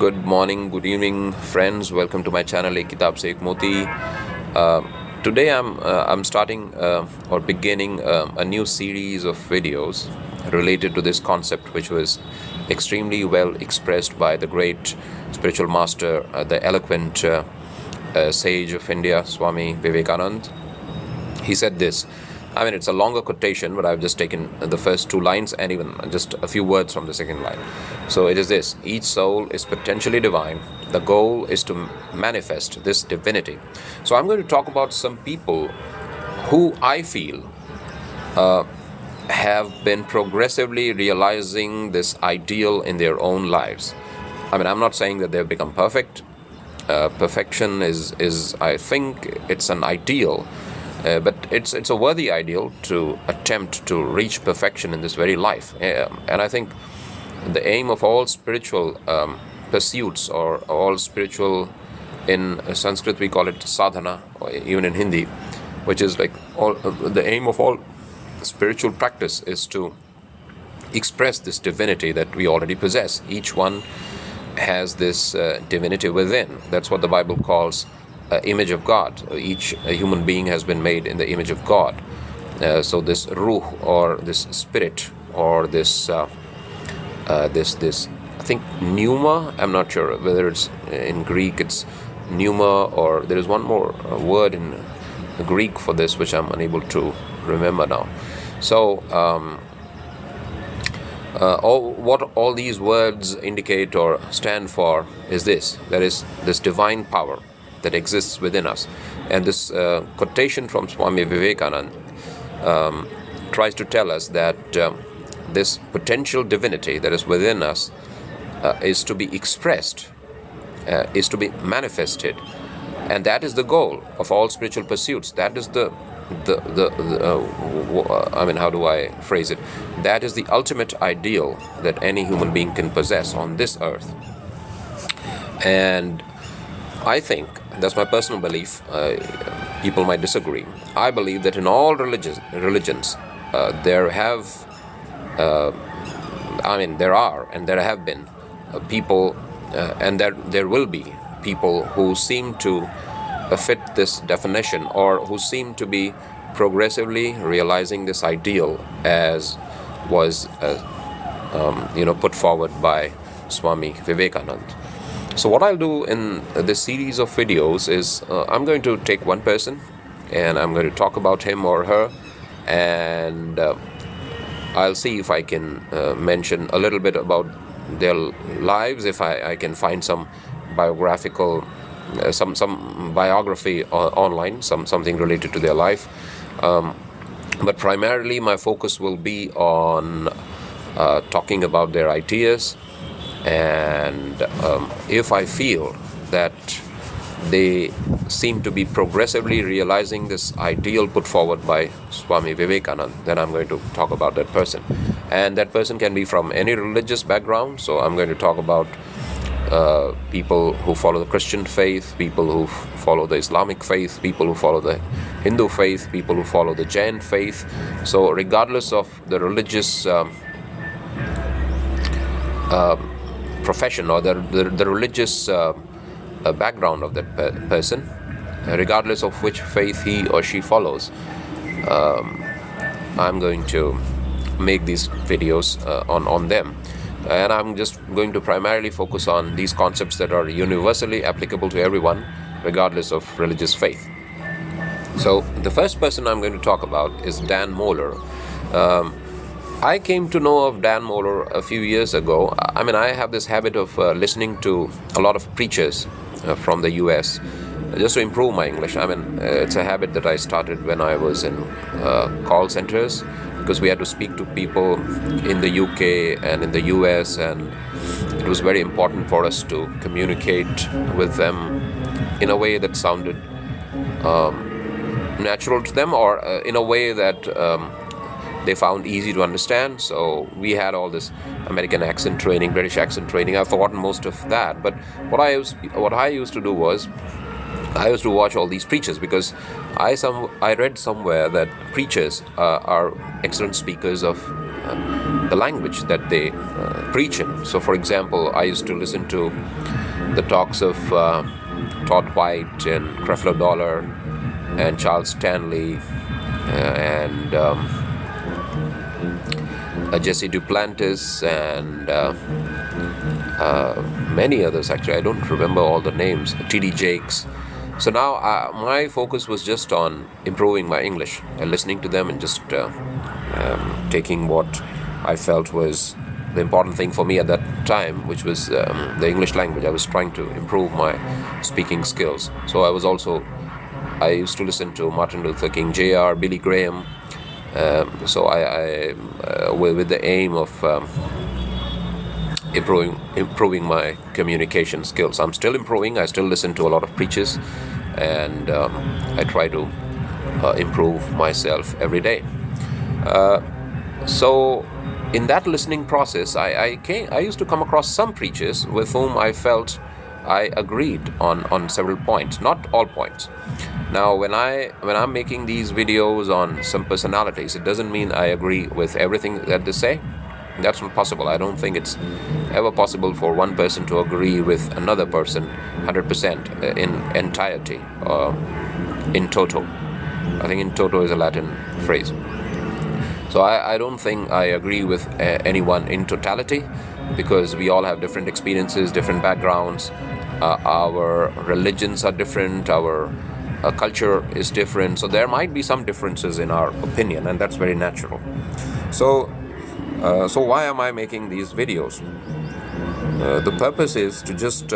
Good morning, good evening, friends. Welcome to my channel, Ek Kitab Se Ek Moti. Today I'm starting or beginning a new series of videos related to this concept, which was extremely well expressed by the great spiritual master, the eloquent sage of India, Swami Vivekananda. He said this. It's a longer quotation, but I've just taken the first two lines and even just a few words from the second line. So it is this: each soul is potentially divine. The goal is to manifest this divinity. So I'm going to talk about some people who I feel have been progressively realizing this ideal in their own lives. I'm not saying that they've become perfect. Perfection is I think it's an ideal. But it's a worthy ideal to attempt to reach perfection in this very life. And I think the aim of all spiritual pursuits, or all spiritual, in Sanskrit we call it sadhana, or even in Hindi, which is like the aim of all spiritual practice is to express this divinity that we already possess. Each one has this divinity within. That's what the Bible calls image of God. Each human being has been made in the image of God. So this ruh, or this spirit, or this I think pneuma. I'm not sure whether it's in Greek it's pneuma, or there is one more word in Greek for this which I'm unable to remember now. So what all these words indicate or stand for is this: there is this divine power that exists within us. And this quotation from Swami Vivekananda tries to tell us that this potential divinity that is within us is to be expressed, is to be manifested, and that is the goal of all spiritual pursuits. That is how do I phrase it? That is the ultimate ideal that any human being can possess on this earth. And I think, that's my personal belief, people might disagree. I believe that in all religions, there are and there have been people, and there will be people who seem to fit this definition, or who seem to be progressively realizing this ideal as was put forward by Swami Vivekananda. So what I'll do in this series of videos is I'm going to take one person and I'm going to talk about him or her, and I'll see if I can mention a little bit about their lives, if I can find some biographical, some biography online, something related to their life. But primarily my focus will be on talking about their ideas. And if I feel that they seem to be progressively realizing this ideal put forward by Swami Vivekananda, then I'm going to talk about that person. And that person can be from any religious background. So I'm going to talk about people who follow the Christian faith, people who follow the Islamic faith, people who follow the Hindu faith, people who follow the Jain faith. So regardless of the religious profession, or the religious background of that person, regardless of which faith he or she follows, I'm going to make these videos on them. And I'm just going to primarily focus on these concepts that are universally applicable to everyone, regardless of religious faith. So the first person I'm going to talk about is Dan Mohler. I came to know of Dan Mohler a few years ago. I have this habit of listening to a lot of preachers from the US just to improve my English. It's a habit that I started when I was in call centers, because we had to speak to people in the UK and in the US, and it was very important for us to communicate with them in a way that sounded natural to them, or in a way that they found easy to understand. So we had all this American accent training, British accent training. I've forgotten most of that. But what I used to do was, I used to watch all these preachers, because I read somewhere that preachers are excellent speakers of the language that they preach in. So, for example, I used to listen to the talks of Todd White and Creflo Dollar and Charles Stanley and Jesse Duplantis and many others. Actually, I don't remember all the names. T.D. Jakes. So now my focus was just on improving my English and listening to them and just taking what I felt was the important thing for me at that time, which was the English language. I was trying to improve my speaking skills. So I used to listen to Martin Luther King Jr., Billy Graham. So I with the aim of improving my communication skills. I'm still improving. I still listen to a lot of preachers, and I try to improve myself every day. So in that listening process, I used to come across some preachers with whom I felt I agreed on several points, not all points. Now, when I'm making these videos on some personalities, it doesn't mean I agree with everything that they say. That's not possible. I don't think it's ever possible for one person to agree with another person 100% in entirety, in toto. I think in toto is a Latin phrase. So I don't think I agree with anyone in totality, because we all have different experiences, different backgrounds. Our religions are different. Our culture is different. So there might be some differences in our opinion, and that's very natural. So why am I making these videos? The purpose is to just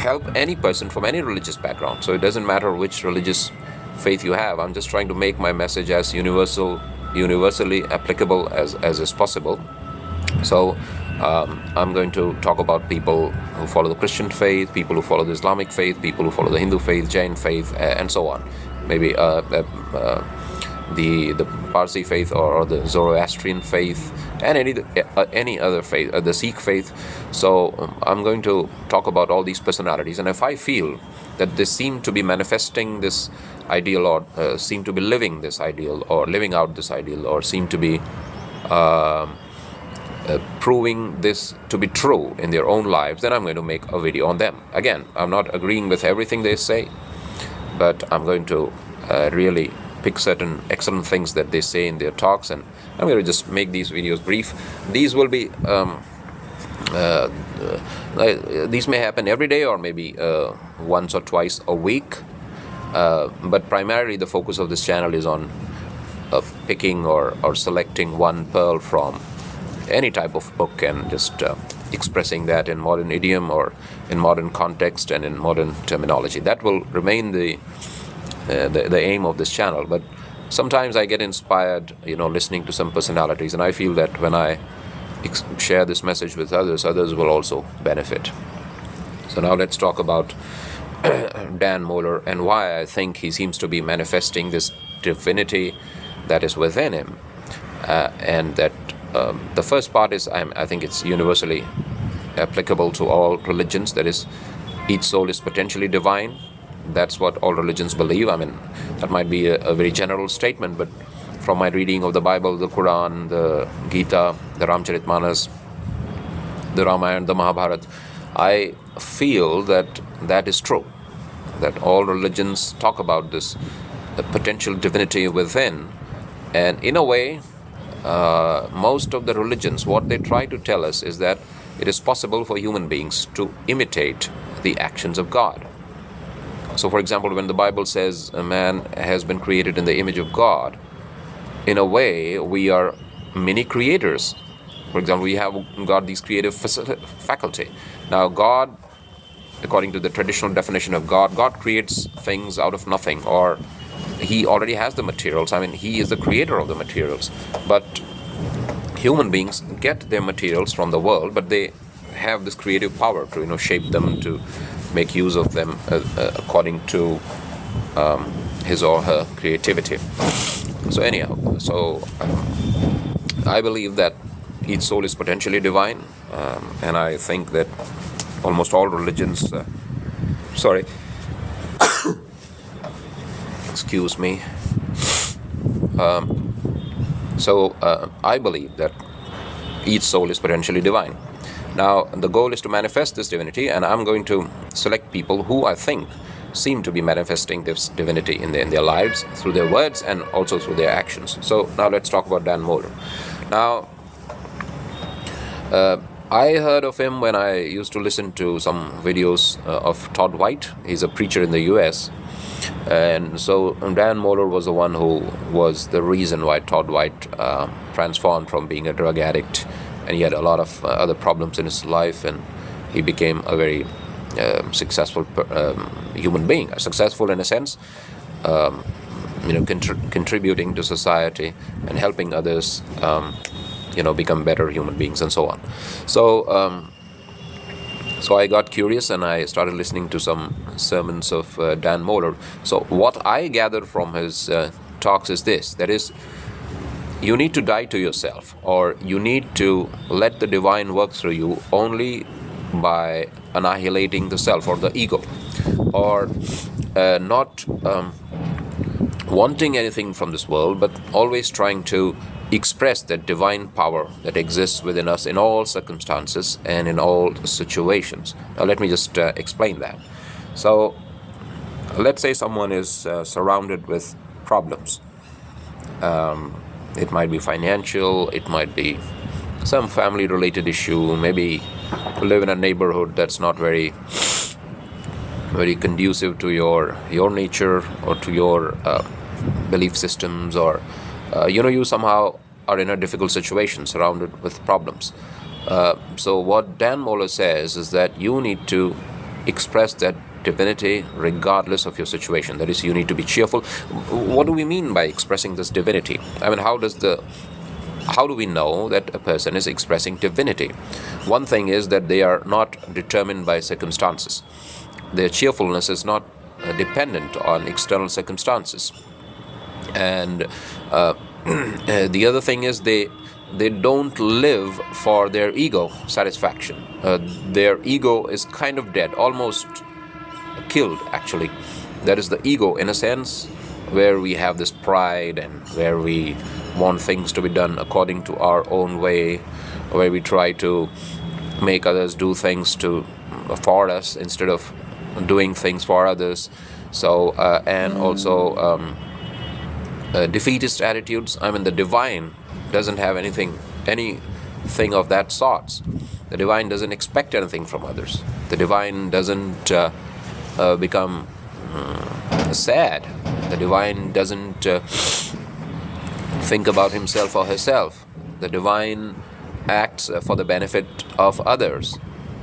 help any person from any religious background. So it doesn't matter which religious faith you have. I'm just trying to make my message as universally applicable as is possible. So I'm going to talk about people who follow the Christian faith, people who follow the Islamic faith, people who follow the Hindu faith, Jain faith, and so on. Maybe the Parsi faith or the Zoroastrian faith, and any other faith, the Sikh faith. So I'm going to talk about all these personalities, and if I feel that they seem to be manifesting this ideal, or seem to be living this ideal, or living out this ideal, or seem to be proving this to be true in their own lives, then I'm going to make a video on them. Again, I'm not agreeing with everything they say, but I'm going to really pick certain excellent things that they say in their talks, and I'm going to just make these videos brief. These will be these may happen every day, or maybe once or twice a week, but primarily the focus of this channel is on picking or selecting one pearl from any type of book and just expressing that in modern idiom or in modern context and in modern terminology. That will remain the aim of this channel. But sometimes I get inspired, listening to some personalities, and I feel that when I share this message with others will also benefit. So now let's talk about Dan Mohler and why I think he seems to be manifesting this divinity that is within him, and that the first part is I think it's universally applicable to all religions. That is, each soul is potentially divine. That's what all religions believe. I mean, that might be a very general statement, but from my reading of the Bible, the Quran, the Gita, the Ramcharitmanas, the Ramayana, the Mahabharata, I feel that is true, that all religions talk about this potential divinity within. And in a way, most of the religions, what they try to tell us is that it is possible for human beings to imitate the actions of God. So, for example, when the Bible says a man has been created in the image of God, in a way, we are mini creators. For example, we have got these creative faculty. Now, God, according to the traditional definition of God, God creates things out of nothing, or He already has the materials. I mean, He is the creator of the materials. But human beings get their materials from the world, but they have this creative power to, shape them, to make use of them according to his or her creativity. So anyhow, I believe that each soul is potentially divine, and I think that almost all religions, excuse me. So I believe that each soul is potentially divine. Now, the goal is to manifest this divinity, and I'm going to select people who I think seem to be manifesting this divinity in their lives through their words and also through their actions. So now let's talk about Dan Mohler. Now, I heard of him when I used to listen to some videos of Todd White. He's a preacher in the US. And so Dan Mohler was the one who was the reason why Todd White transformed from being a drug addict, and he had a lot of other problems in his life, and he became a very successful human being, successful in a sense, contributing to society and helping others, become better human beings and so on. So I got curious and I started listening to some sermons of Dan Mohler. So what I gathered from his talks is this: that is, you need to die to yourself, or you need to let the divine work through you only by annihilating the self or the ego, or not wanting anything from this world, but always trying to express that divine power that exists within us in all circumstances and in all situations. Now let me just explain that. So let's say someone is surrounded with problems. It might be financial, it might be some family related issue, maybe you live in a neighborhood that's not very conducive to your nature or to your belief systems, or you somehow are in a difficult situation surrounded with problems. So what Dan Mohler says is that you need to express that divinity regardless of your situation. That is, you need to be cheerful. What do we mean by expressing this divinity? I mean, how do we know that a person is expressing divinity? One thing is that they are not determined by circumstances. Their cheerfulness is not dependent on external circumstances. And the other thing is they don't live for their ego satisfaction. Their ego is kind of dead, almost killed actually. That is the ego in a sense, where we have this pride and where we want things to be done according to our own way, where we try to make others do things for us instead of doing things for others. So and also defeatist attitudes. I mean, the divine doesn't have anything of that sort. The divine doesn't expect anything from others. The divine doesn't become sad. The divine doesn't think about himself or herself. The divine acts for the benefit of others.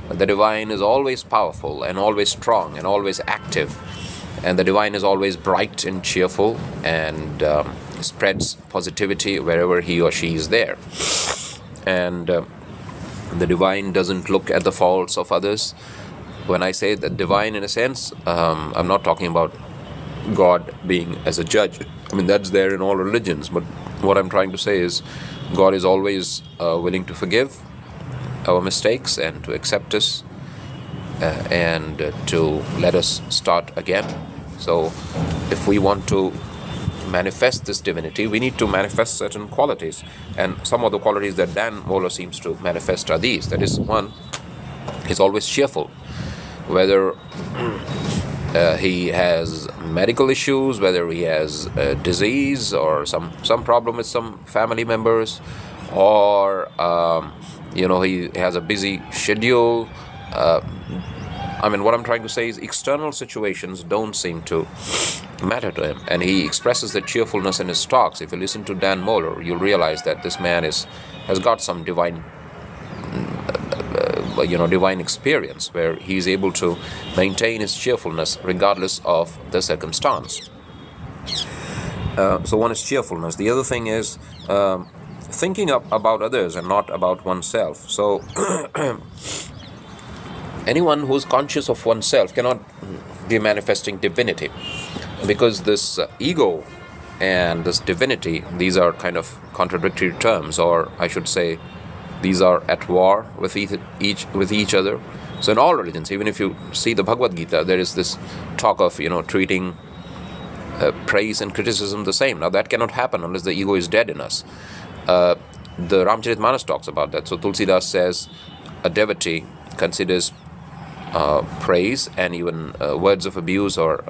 The divine is always powerful and always strong and always active. And the divine is always bright and cheerful and spreads positivity wherever he or she is there. And the divine doesn't look at the faults of others. When I say the divine, in a sense, I'm not talking about God being as a judge. I mean, that's there in all religions. But what I'm trying to say is God is always willing to forgive our mistakes and to accept us and to let us start again. So if we want to manifest this divinity, we need to manifest certain qualities. And some of the qualities that Dan Mohler seems to manifest are these. That is, one, he's always cheerful. Whether he has medical issues, whether he has a disease or some problem with some family members, or he has a busy schedule. What I'm trying to say is external situations don't seem to matter to him, and he expresses the cheerfulness in his talks. If you listen to Dan Mohler, you'll realize that this man has got some divine experience, where he's able to maintain his cheerfulness regardless of the circumstance. So one is cheerfulness. The other thing is thinking about others and not about oneself. So anyone who's conscious of oneself cannot be manifesting divinity, because this ego and this divinity, these are kind of contradictory terms, or I should say these are at war with each other. So in all religions, even if you see the Bhagavad Gita, there is this talk of treating praise and criticism the same. Now that cannot happen unless the ego is dead in us. The Ramcharitmanas talks about that. So Tulsidas says a devotee considers praise and even words of abuse, or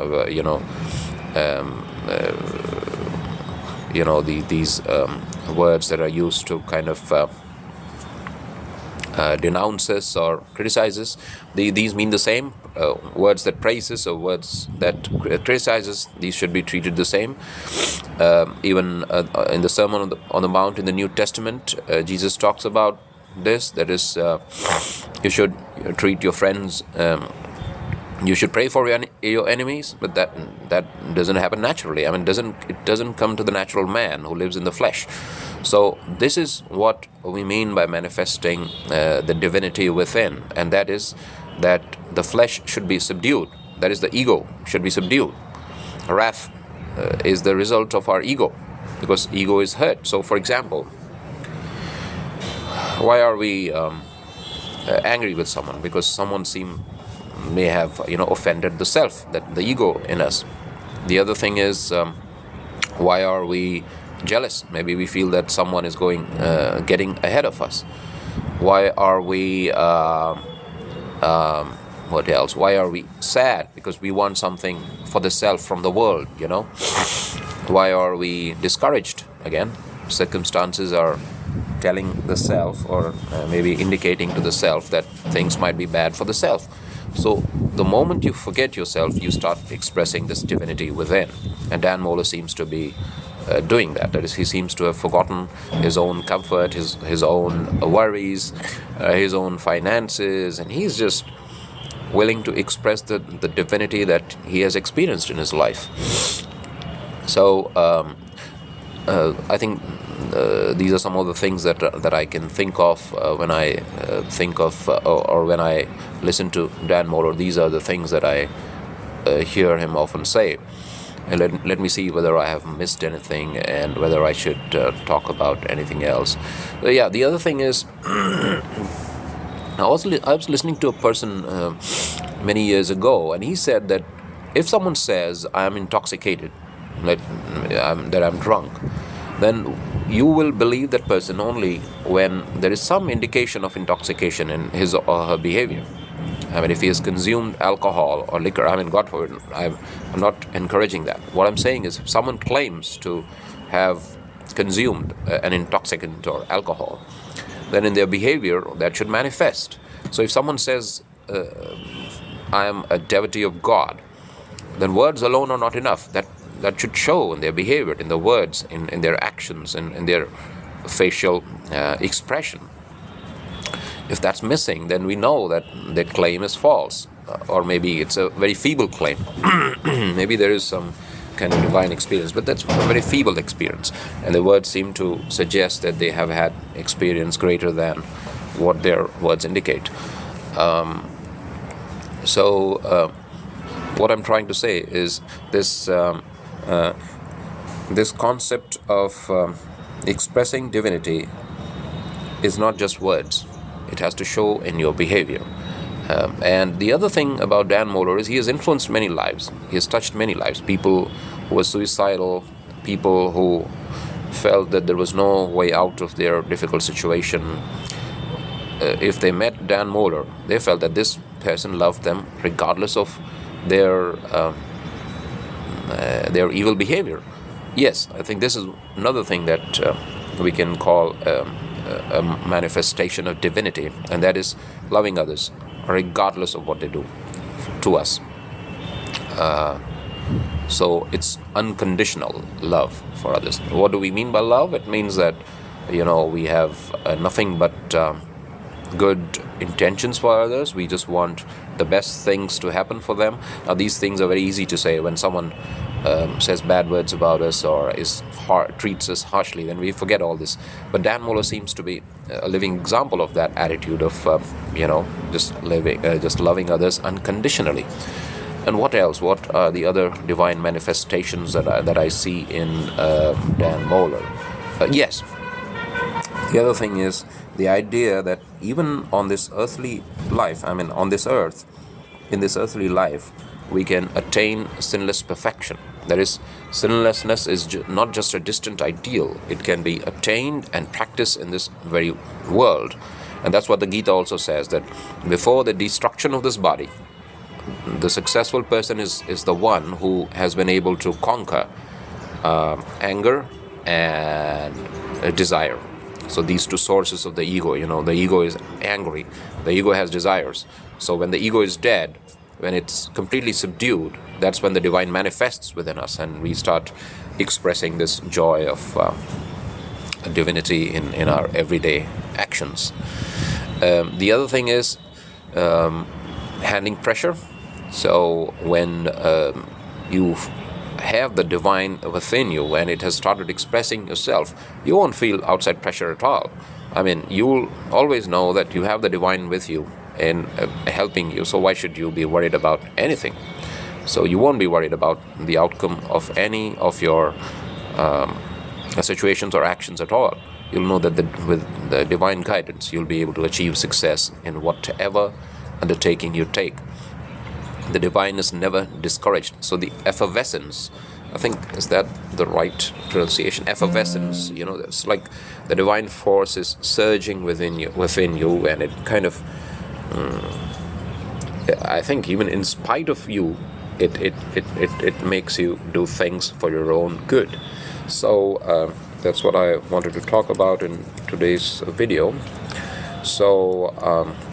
these words that are used to kind of denounces or criticizes. These mean the same. Words that praises or words that criticizes, these should be treated the same. Even in the Sermon on the Mount in the New Testament, Jesus talks about this. That is, you should treat your friends. You should pray for your enemies, but that doesn't happen naturally. I mean, it doesn't come to the natural man who lives in the flesh. So this is what we mean by manifesting the divinity within, and that is that the flesh should be subdued. That is, the ego should be subdued. Wrath is the result of our ego, because ego is hurt. So, for example, why are we angry with someone? Because someone may have offended the self, that the ego in us. The other thing is, why are we jealous? Maybe we feel that someone is getting ahead of us. Why are we what else? Why are we sad? Because we want something for the self from the world. Why are we discouraged? Again, circumstances are telling the self, or maybe indicating to the self, that things might be bad for the self. So the moment you forget yourself, you start expressing this divinity within. And Dan Mohler seems to be doing that. That is, he seems to have forgotten his own comfort, his own worries, his own finances, and he's just willing to express the divinity that he has experienced in his life. So I think these are some of the things that I can think of when I think of or when I listen to Dan Mohler. These are the things that I hear him often say. And let me see whether I have missed anything and whether I should talk about anything else. The other thing is, I was listening to a person many years ago, and he said that if someone says, I am intoxicated, that I'm drunk, then you will believe that person only when there is some indication of intoxication in his or her behavior. I mean, if he has consumed alcohol or liquor, I mean, God forbid, I'm not encouraging that. What I'm saying is, if someone claims to have consumed an intoxicant or alcohol, then in their behavior that should manifest. So if someone says, I am a devotee of God, then words alone are not enough. That should show in their behavior, in their words, in their actions, in their facial expression. If that's missing, then we know that their claim is false, or maybe it's a very feeble claim. Maybe there is some kind of divine experience, but that's a very feeble experience, and the words seem to suggest that they have had experience greater than what their words indicate. What I'm trying to say is this concept of expressing divinity is not just words. It has to show in your behavior. And the other thing about Dan Mohler is he has influenced many lives. He has touched many lives. People who were suicidal, people who felt that there was no way out of their difficult situation. If they met Dan Mohler, they felt that this person loved them regardless of their evil behavior. Yes, I think this is another thing that we can call a manifestation of divinity, and that is loving others regardless of what they do to us. So it's unconditional love for others. What do we mean by love? It means that we have nothing but good intentions for others. We just want the best things to happen for them. Now, these things are very easy to say when someone says bad words about us or treats us harshly. Then we forget all this. But Dan Mohler seems to be a living example of that attitude of just loving others unconditionally. And what else? What are the other divine manifestations that I see in Dan Mohler? Yes. The other thing is the idea that even on this earthly life, on this earth, in this earthly life, we can attain sinless perfection. That is, sinlessness is not just a distant ideal. It can be attained and practiced in this very world. And that's what the Gita also says, that before the destruction of this body, the successful person is the one who has been able to conquer anger and desire. So these two sources of the ego, the ego is angry, the ego has desires. So when the ego is dead, when it's completely subdued, that's when the divine manifests within us, and we start expressing this joy of divinity in our everyday actions. The other thing is handling pressure. So when you have the divine within you and it has started expressing yourself, you won't feel outside pressure at all. I mean, you'll always know that you have the divine with you and helping you, so why should you be worried about anything? So you won't be worried about the outcome of any of your situations or actions at all. You'll know that with the divine guidance, you'll be able to achieve success in whatever undertaking you take. The divine is never discouraged. So the effervescence, I think, is that the right pronunciation? Effervescence, it's like the divine force is surging within you, and it kind of, I think, even in spite of you, it makes you do things for your own good. So that's what I wanted to talk about in today's video. So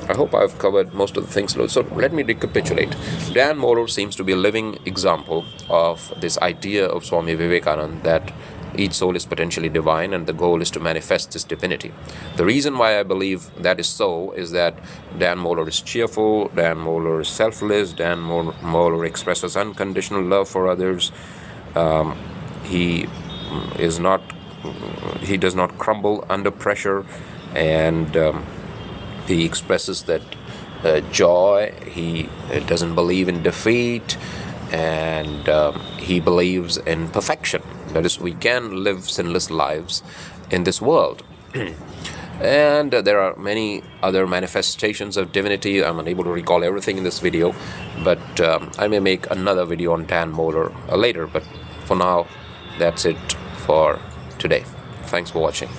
I hope I've covered most of the things. So let me recapitulate. Dan Mohler seems to be a living example of this idea of Swami Vivekananda that each soul is potentially divine and the goal is to manifest this divinity. The reason why I believe that is so is that Dan Mohler is cheerful, Dan Mohler is selfless, Dan Mohler expresses unconditional love for others. He does not crumble under pressure, and he expresses that joy. He doesn't believe in defeat, and he believes in perfection. That is, we can live sinless lives in this world. And there are many other manifestations of divinity. I'm unable to recall everything in this video, but I may make another video on Dan Mohler later. But for now, that's it for today. Thanks for watching.